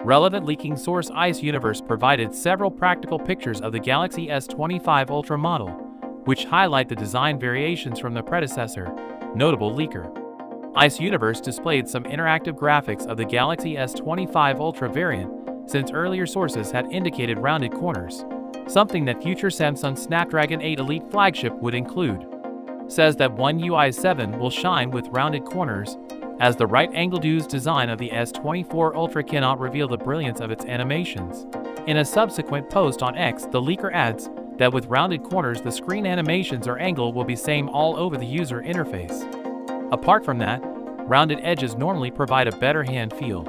Relevant leaking source Ice Universe provided several practical pictures of the Galaxy S25 Ultra model, which highlight the design variations from the predecessor, notable leaker. Ice Universe displayed some interactive graphics of the Galaxy S25 Ultra variant, since earlier sources had indicated rounded corners, something that future Samsung Snapdragon 8 Elite flagship would include. Says that One UI 7 will shine with rounded corners, as the right-angled design of the S24 Ultra cannot reveal the brilliance of its animations. In a subsequent post on X, the leaker adds that with rounded corners the screen animations or angle will be same all over the user interface. Apart from that, rounded edges normally provide a better hand feel.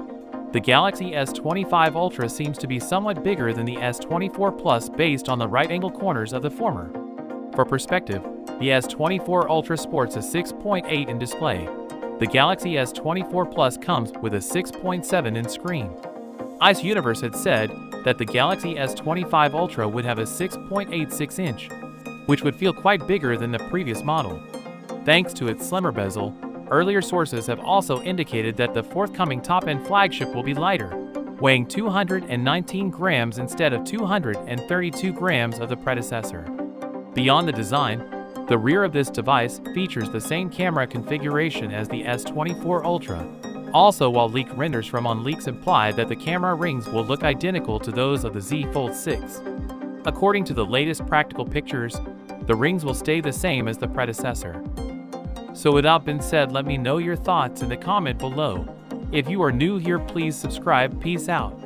The Galaxy S25 Ultra seems to be somewhat bigger than the S24 Plus based on the right-angle corners of the former. For perspective, the S24 Ultra sports a 6.8 in display. The Galaxy S24 Plus comes with a 6.7 in screen. Ice Universe had said that the Galaxy S25 Ultra would have a 6.86 inch, which would feel quite bigger than the previous model. Thanks to its slimmer bezel, earlier sources have also indicated that the forthcoming top-end flagship will be lighter, weighing 219 grams instead of 232 grams of the predecessor. Beyond the design, the rear of this device features the same camera configuration as the S24 Ultra. Also, while leaked renders from on leaks imply that the camera rings will look identical to those of the Z Fold 6. According to the latest practical pictures, the rings will stay the same as the predecessor. So with that being said, let me know your thoughts in the comment below. If you are new here, please subscribe. Peace out.